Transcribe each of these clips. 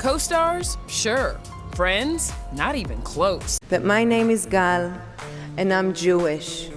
Co-stars? Sure. Friends? Not even close. But my name is Gal, and I'm Jewish.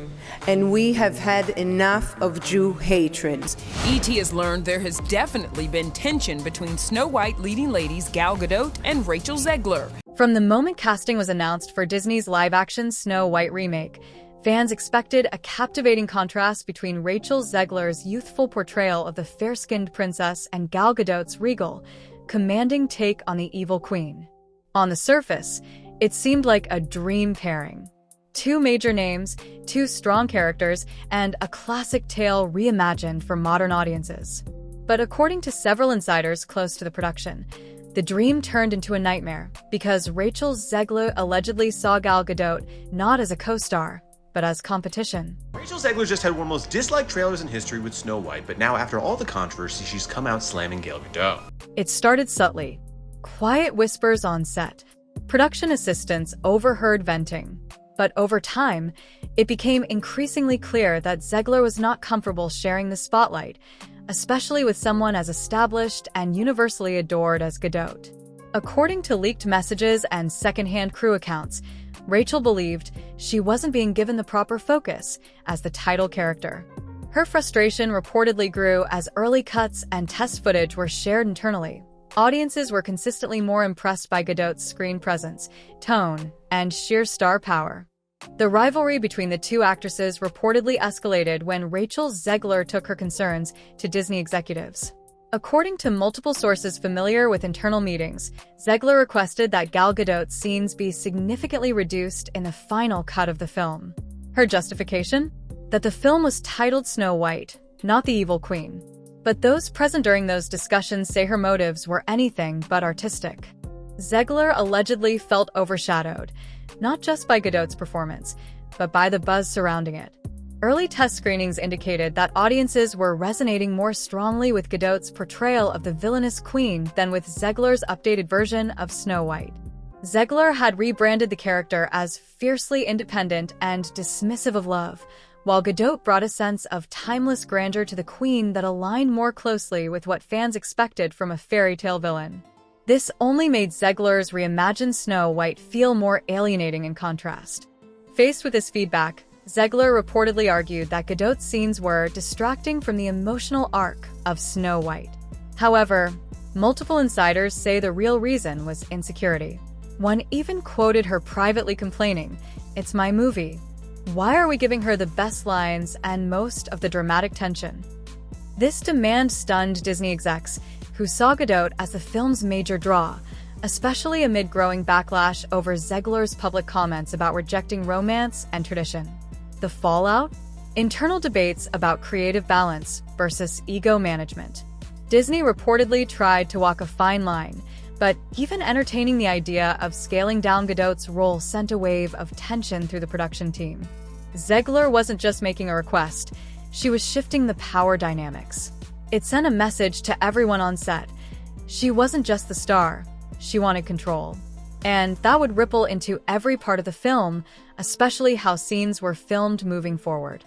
And we have had enough of Jew hatred. E.T. has learned there has definitely been tension between Snow White leading ladies Gal Gadot and Rachel Zegler. From the moment casting was announced for Disney's live-action Snow White remake, fans expected a captivating contrast between Rachel Zegler's youthful portrayal of the fair-skinned princess and Gal Gadot's regal, commanding take on the evil queen. On the surface, it seemed like a dream pairing. Two major names, two strong characters, and a classic tale reimagined for modern audiences. But according to several insiders close to the production, the dream turned into a nightmare because Rachel Zegler allegedly saw Gal Gadot not as a co-star, but as competition. Rachel Zegler just had one of the most disliked trailers in history with Snow White, but now after all the controversy, she's come out slamming Gal Gadot. It started subtly. Quiet whispers on set. Production assistants overheard venting. But over time, it became increasingly clear that Zegler was not comfortable sharing the spotlight, especially with someone as established and universally adored as Gadot. According to leaked messages and secondhand crew accounts, Rachel believed she wasn't being given the proper focus as the title character. Her frustration reportedly grew as early cuts and test footage were shared internally. Audiences were consistently more impressed by Gadot's screen presence, tone, and sheer star power. The rivalry between the two actresses reportedly escalated when Rachel Zegler took her concerns to Disney executives. According to multiple sources familiar with internal meetings, Zegler requested that Gal Gadot's scenes be significantly reduced in the final cut of the film. Her justification? That the film was titled Snow White, not the Evil Queen. But those present during those discussions say her motives were anything but artistic. Zegler allegedly felt overshadowed, not just by Gadot's performance, but by the buzz surrounding it. Early test screenings indicated that audiences were resonating more strongly with Gadot's portrayal of the villainous queen than with Zegler's updated version of Snow White. Zegler had rebranded the character as fiercely independent and dismissive of love, while Gadot brought a sense of timeless grandeur to the queen that aligned more closely with what fans expected from a fairy tale villain. This only made Zegler's reimagined Snow White feel more alienating in contrast. Faced with this feedback, Zegler reportedly argued that Gadot's scenes were distracting from the emotional arc of Snow White. However, multiple insiders say the real reason was insecurity. One even quoted her privately complaining, "It's my movie. Why are we giving her the best lines and most of the dramatic tension?" This demand stunned Disney execs, who saw Gadot as the film's major draw, especially amid growing backlash over Zegler's public comments about rejecting romance and tradition. The fallout? Internal debates about creative balance versus ego management. Disney reportedly tried to walk a fine line, but even entertaining the idea of scaling down Gadot's role sent a wave of tension through the production team. Zegler wasn't just making a request, she was shifting the power dynamics. It sent a message to everyone on set. She wasn't just the star, she wanted control. And that would ripple into every part of the film, especially how scenes were filmed moving forward.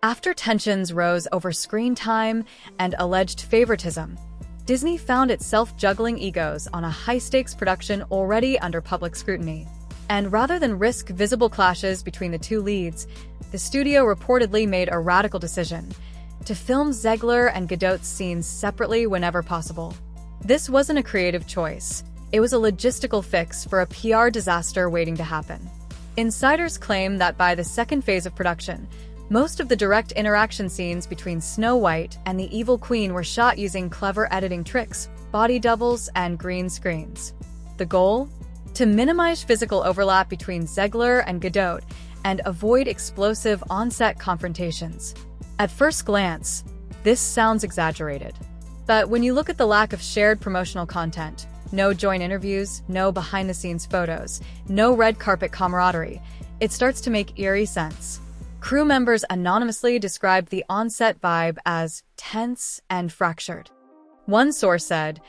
After tensions rose over screen time and alleged favoritism, Disney found itself juggling egos on a high-stakes production already under public scrutiny. And rather than risk visible clashes between the two leads, the studio reportedly made a radical decision to film Zegler and Gadot's scenes separately whenever possible. This wasn't a creative choice. It was a logistical fix for a PR disaster waiting to happen. Insiders claim that by the second phase of production, most of the direct interaction scenes between Snow White and the Evil Queen were shot using clever editing tricks, body doubles, and green screens. The goal? To minimize physical overlap between Zegler and Gadot and avoid explosive on-set confrontations. At first glance, this sounds exaggerated. But when you look at the lack of shared promotional content, no joint interviews, no behind-the-scenes photos, no red carpet camaraderie, it starts to make eerie sense. Crew members anonymously described the on-set vibe as tense and fractured. One source said,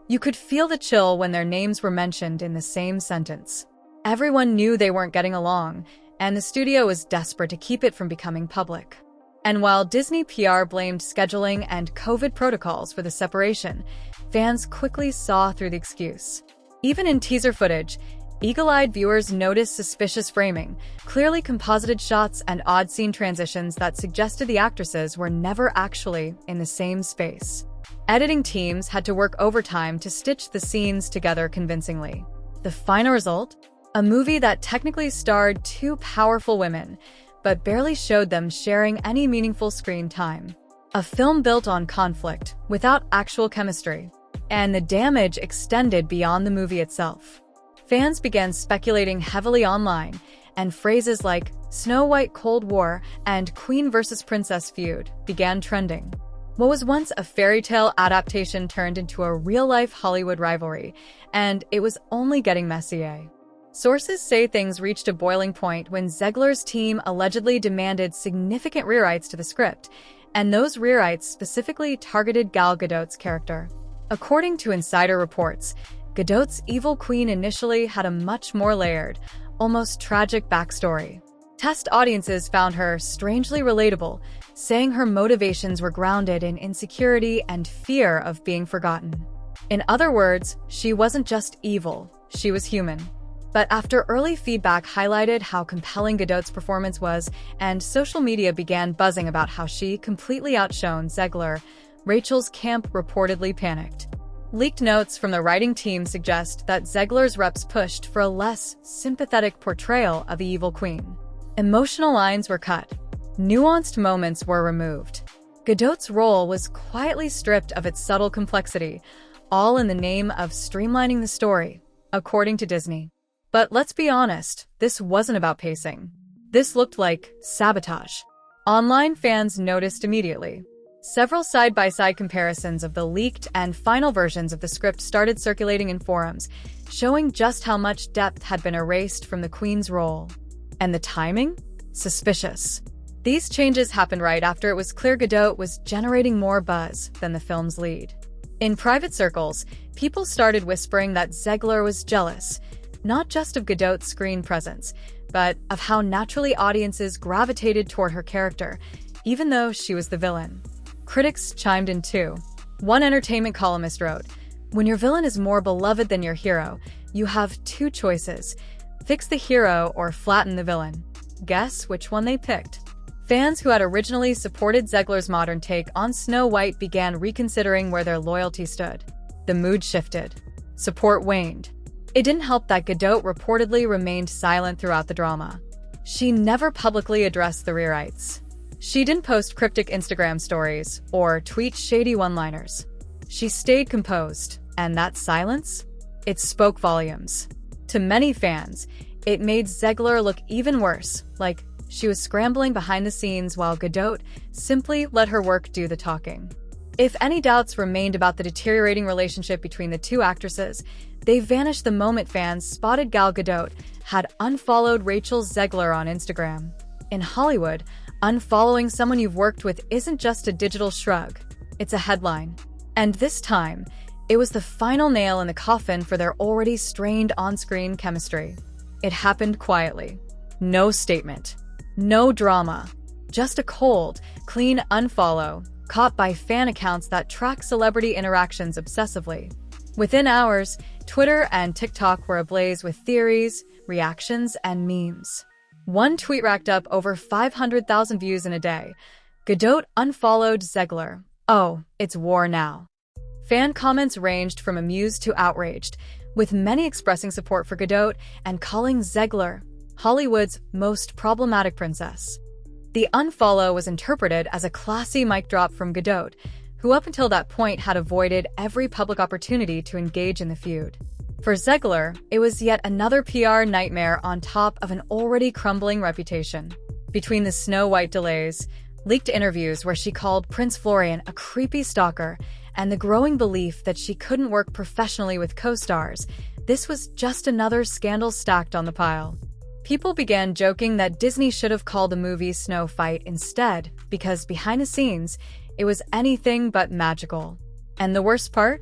"You could feel the chill when their names were mentioned in the same sentence." Everyone knew they weren't getting along, and the studio was desperate to keep it from becoming public. And while Disney PR blamed scheduling and COVID protocols for the separation, fans quickly saw through the excuse. Even in teaser footage, eagle-eyed viewers noticed suspicious framing, clearly composited shots, and odd scene transitions that suggested the actresses were never actually in the same space. Editing teams had to work overtime to stitch the scenes together convincingly. The final result? A movie that technically starred two powerful women, but barely showed them sharing any meaningful screen time. A film built on conflict, without actual chemistry. And the damage extended beyond the movie itself. Fans began speculating heavily online, and phrases like Snow White Cold War and Queen versus Princess feud began trending. What was once a fairy tale adaptation turned into a real-life Hollywood rivalry, and it was only getting messier. Sources say things reached a boiling point when Zegler's team allegedly demanded significant rewrites to the script, and those rewrites specifically targeted Gal Gadot's character. According to insider reports, Gadot's evil queen initially had a much more layered, almost tragic backstory. Test audiences found her strangely relatable, saying her motivations were grounded in insecurity and fear of being forgotten. In other words, she wasn't just evil, she was human. But after early feedback highlighted how compelling Gadot's performance was, and social media began buzzing about how she completely outshone Zegler, Rachel's camp reportedly panicked. Leaked notes from the writing team suggest that Zegler's reps pushed for a less sympathetic portrayal of the evil queen. Emotional lines were cut. Nuanced moments were removed. Gadot's role was quietly stripped of its subtle complexity, all in the name of streamlining the story, according to Disney. But let's be honest, this wasn't about pacing. This looked like sabotage. Online fans noticed immediately. Several side-by-side comparisons of the leaked and final versions of the script started circulating in forums, showing just how much depth had been erased from the Queen's role. And the timing? Suspicious. These changes happened right after it was clear Gadot was generating more buzz than the film's lead. In private circles, people started whispering that Zegler was jealous, not just of Gadot's screen presence, but of how naturally audiences gravitated toward her character, even though she was the villain. Critics chimed in too. One entertainment columnist wrote, "When your villain is more beloved than your hero, you have two choices: fix the hero or flatten the villain." Guess which one they picked. Fans who had originally supported Zegler's modern take on Snow White began reconsidering where their loyalty stood. The mood shifted. Support waned. It didn't help that Gadot reportedly remained silent throughout the drama. She never publicly addressed the rewrites. She didn't post cryptic Instagram stories or tweet shady one-liners. She stayed composed, and that silence? It spoke volumes. To many fans, it made Zegler look even worse, like she was scrambling behind the scenes while Gadot simply let her work do the talking. If any doubts remained about the deteriorating relationship between the two actresses, they vanished the moment fans spotted Gal Gadot had unfollowed Rachel Zegler on Instagram. In Hollywood, unfollowing someone you've worked with isn't just a digital shrug, it's a headline. And this time, it was the final nail in the coffin for their already strained on-screen chemistry. It happened quietly. No statement. No drama. Just a cold, clean unfollow, caught by fan accounts that track celebrity interactions obsessively. Within hours, Twitter and TikTok were ablaze with theories, reactions, and memes. One tweet racked up over 500,000 views in a day. Gadot unfollowed Zegler. Oh, it's war now. Fan comments ranged from amused to outraged, with many expressing support for Gadot and calling Zegler Hollywood's most problematic princess. The unfollow was interpreted as a classy mic drop from Gadot, who up until that point had avoided every public opportunity to engage in the feud. For Zegler, it was yet another PR nightmare on top of an already crumbling reputation. Between the Snow White delays, leaked interviews where she called Prince Florian a creepy stalker, and the growing belief that she couldn't work professionally with co-stars, this was just another scandal stacked on the pile. People began joking that Disney should have called the movie Snow Fight instead, because behind the scenes, it was anything but magical. And the worst part?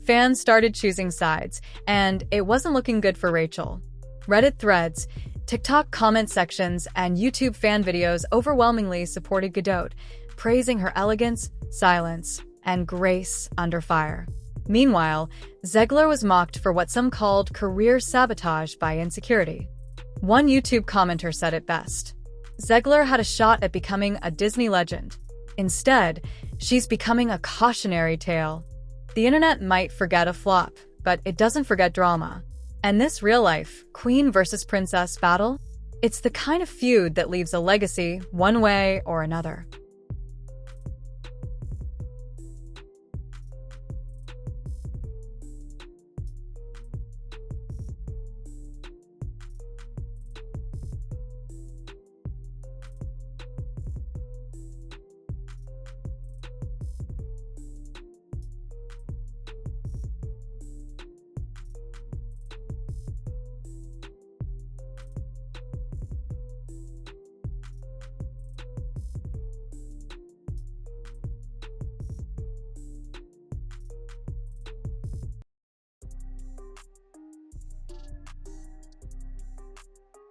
Fans started choosing sides, and it wasn't looking good for Rachel. Reddit threads, TikTok comment sections, and YouTube fan videos overwhelmingly supported Gadot, praising her elegance, silence, and grace under fire. Meanwhile, Zegler was mocked for what some called career sabotage by insecurity. One YouTube commenter said it best. Zegler had a shot at becoming a Disney legend. Instead, she's becoming a cautionary tale. The internet might forget a flop, but it doesn't forget drama. And this real-life queen versus princess battle? It's the kind of feud that leaves a legacy one way or another.